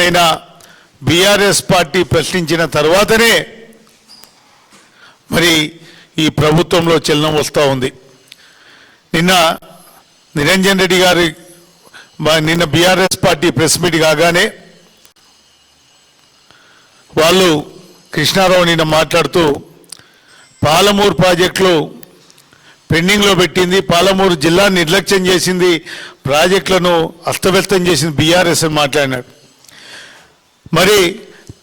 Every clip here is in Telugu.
అయినా బీఆర్ఎస్ పార్టీ ప్రశ్నించిన తర్వాతనే మరి ఈ ప్రభుత్వంలో చలనం వస్తూ ఉంది. నిన్న నిరంజన్ రెడ్డి గారి నిన్న బీఆర్ఎస్ పార్టీ ప్రెస్ మీట్ కాగానే వాళ్ళు కృష్ణారావు నిన్న మాట్లాడుతూ పాలమూరు ప్రాజెక్టులు పెండింగ్లో పెట్టింది, పాలమూరు జిల్లా నిర్లక్ష్యం చేసింది, ప్రాజెక్టులను అస్తవ్యస్తం చేసింది బీఆర్ఎస్ అని మాట్లాడినాడు. మరి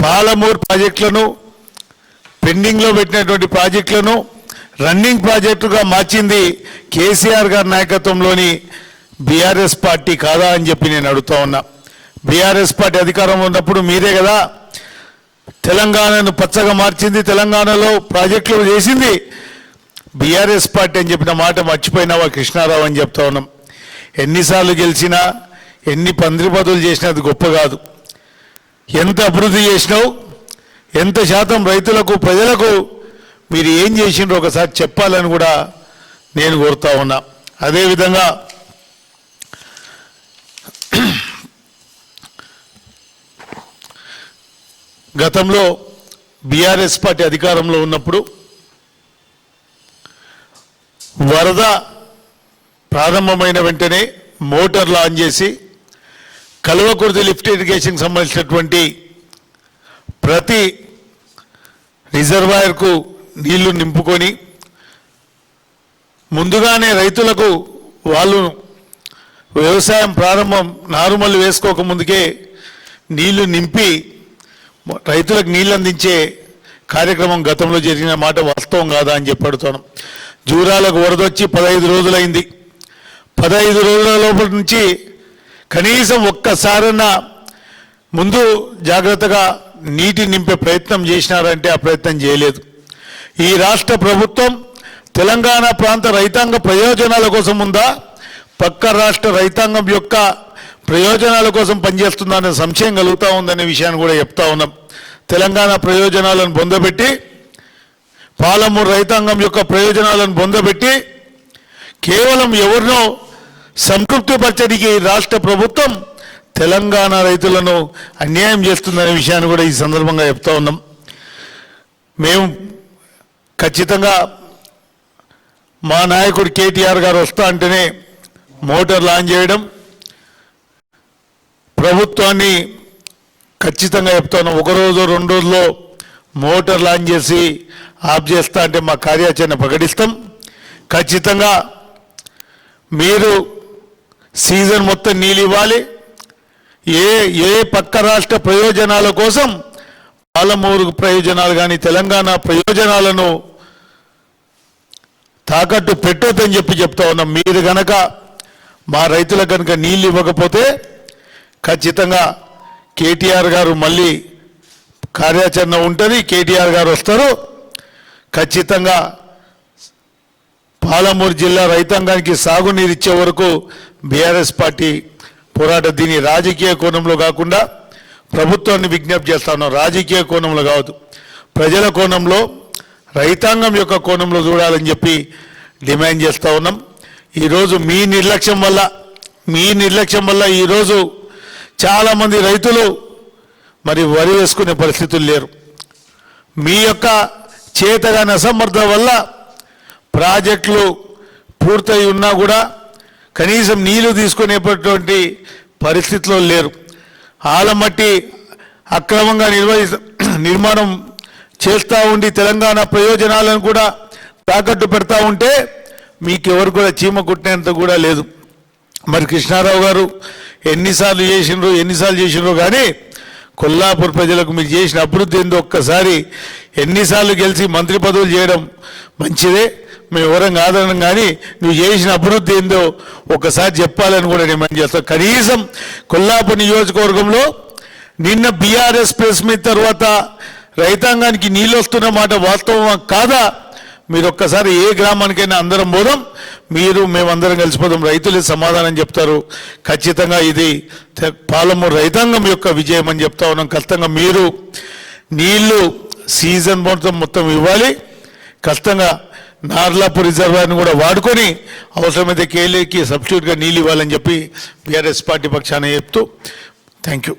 పాలమూరు ప్రాజెక్టులను పెండింగ్లో పెట్టినటువంటి ప్రాజెక్టులను రన్నింగ్ ప్రాజెక్టుగా మార్చింది కేసీఆర్ గారి నాయకత్వంలోని బీఆర్ఎస్ పార్టీ కాదా అని చెప్పి నేను అడుగుతా ఉన్నా. బీఆర్ఎస్ పార్టీ అధికారంలో ఉన్నప్పుడు మీరే కదా తెలంగాణను పచ్చగా మార్చింది, తెలంగాణలో ప్రాజెక్టులు చేసింది బీఆర్ఎస్ పార్టీ అని చెప్పిన మాట మర్చిపోయినావా కృష్ణారావు అని చెప్తా ఉన్నాం. ఎన్నిసార్లు గెలిచినా ఎన్ని పందిరి పదులు చేసినా అది గొప్ప కాదు. ఎంత అభివృద్ధి చేసినావు, ఎంత శాతం రైతులకు ప్రజలకు మీరు ఏం చేసిండ్రో ఒకసారి చెప్పాలని కూడా నేను కోరుతా ఉన్నా. అదేవిధంగా గతంలో బీఆర్ఎస్ పార్టీ అధికారంలో ఉన్నప్పుడు వరద ప్రారంభమైన వెంటనే మోటార్ లాంచ్ చేసి కల్వకుర్తి లిఫ్ట్ ఇరిగేషన్కి సంబంధించినటువంటి ప్రతి రిజర్వాయర్కు నీళ్లు నింపుకొని ముందుగానే రైతులకు వాళ్ళు వ్యవసాయం ప్రారంభం నారుమల్లు వేసుకోక ముందుకే నీళ్లు నింపి రైతులకు నీళ్ళు అందించే కార్యక్రమం గతంలో జరిగిన మాట వాస్తవం కాదా అని చెప్పి అడుగుతున్నాం. జూరాలకు వరదొచ్చి 15 రోజులైంది. 15 రోజుల లోపల నుంచి కనీసం ఒక్కసారన్నా ముందు జాగ్రత్తగా నీటి నింపే ప్రయత్నం చేసినారంటే ఆ ప్రయత్నం చేయలేదు. ఈ రాష్ట్ర ప్రభుత్వం తెలంగాణ ప్రాంత రైతాంగ ప్రయోజనాల కోసం ఉందా, పక్క రాష్ట్ర రైతాంగం యొక్క ప్రయోజనాల కోసం పనిచేస్తుందనే సంశయం కలుగుతూ ఉందనే విషయాన్ని కూడా చెప్తా ఉన్నాం. తెలంగాణ ప్రయోజనాలను పొందబెట్టి పాలమూరు రైతాంగం యొక్క ప్రయోజనాలను పొందబెట్టి కేవలం ఎవరినో సంతృప్తిపరచడానికి రాష్ట్ర ప్రభుత్వం తెలంగాణ రైతులను అన్యాయం చేస్తుందనే విషయాన్ని కూడా ఈ సందర్భంగా చెప్తా ఉన్నాం. మేము ఖచ్చితంగా మా నాయకుడు కేటీఆర్ గారు వస్తా అంటేనే మోటార్ లాంచ్ చేయడం, ప్రభుత్వాన్ని ఖచ్చితంగా చెప్తా ఉన్నాం. 1 రోజు 2 రోజుల్లో మోటార్ లాంచ్ చేసి ఆఫ్ చేస్తా అంటే మా కార్యాచరణ ప్రకటిస్తాం. ఖచ్చితంగా మీరు సీజన్ మొత్తం నీళ్ళు ఇవ్వాలి. ఏ పక్క రాష్ట్ర ప్రయోజనాల కోసం పాలమూరు ప్రయోజనాలు కానీ తెలంగాణ ప్రయోజనాలను తాకట్టు పెట్టొద్దని చెప్పి చెప్తా ఉన్నాం. మీరు కనుక మా రైతులకు కనుక నీళ్ళు ఇవ్వకపోతే ఖచ్చితంగా కేటీఆర్ గారు మళ్ళీ కార్యాచరణ ఉంటుంది, కేటీఆర్ గారు వస్తారు. ఖచ్చితంగా పాలమూరు జిల్లా రైతాంగానికి సాగునీరు ఇచ్చే వరకు బీఆర్ఎస్ పార్టీ పోరాట దీని రాజకీయ కోణంలో కాకుండా ప్రభుత్వాన్ని విజ్ఞప్తి చేస్తా ఉన్నాం. రాజకీయ కోణంలో కావద్దు, ప్రజల కోణంలో రైతాంగం యొక్క కోణంలో చూడాలని చెప్పి డిమాండ్ చేస్తూ ఉన్నాం. ఈరోజు మీ నిర్లక్ష్యం వల్ల ఈరోజు చాలామంది రైతులు మరి వరి వేసుకునే పరిస్థితులు లేరు. మీ యొక్క చేతగాని అసమర్థత వల్ల ప్రాజెక్టులు పూర్తయి ఉన్నా కూడా కనీసం నీళ్లు తీసుకునేటటువంటి పరిస్థితిలో లేరు. ఆలమట్టి అక్రమంగా నిర్మాణం చేస్తూ ఉండి తెలంగాణ ప్రయోజనాలను కూడా తాకట్టు పెడతా ఉంటే మీకెవరు కూడా చీమ కుట్టినంత కూడా లేదు. మరి కృష్ణారావు గారు ఎన్నిసార్లు చేసిండ్రో కానీ కొల్లాపూర్ ప్రజలకు మీరు చేసిన అభివృద్ధి ఏందో ఒక్కసారి ఎన్నిసార్లు గెలిచి మంత్రి పదవులు చేయడం మంచిదే, మేము ఎవరం కాదనం, కానీ నువ్వు చేసిన అభివృద్ధి ఏందో ఒకసారి చెప్పాలని కూడా డిమాండ్ చేస్తాం. కనీసం కొల్లాపూర్ నియోజకవర్గంలో నిన్న బీఆర్ఎస్ ప్రెస్ మీట్ తర్వాత రైతాంగానికి నీళ్ళు వస్తున్న మాట వాస్తవం కాదా? మీరు ఒక్కసారి ఏ గ్రామానికైనా అందరం పోదాం, మేమందరం కలిసిపోదాం, రైతులే సమాధానం చెప్తారు. ఖచ్చితంగా ఇది పాలమూరు రైతాంగం యొక్క విజయం అని చెప్తా ఉన్నాం. ఖచ్చితంగా మీరు నీళ్లు సీజన్ మొత్తం ఇవ్వాలి. ఖచ్చితంగా నార్లాపూర్ రిజర్వాయర్ని కూడా వాడుకొని అవసరమైతే కేలేకి సబ్స్టిట్యూట్గా నీళ్ళు ఇవ్వాలని చెప్పి బీఆర్ఎస్ పార్టీ పక్షాన చెప్తూ థ్యాంక్ యూ.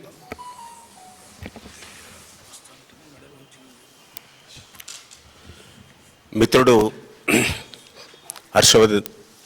మిత్రుడు హర్షవర్ధన్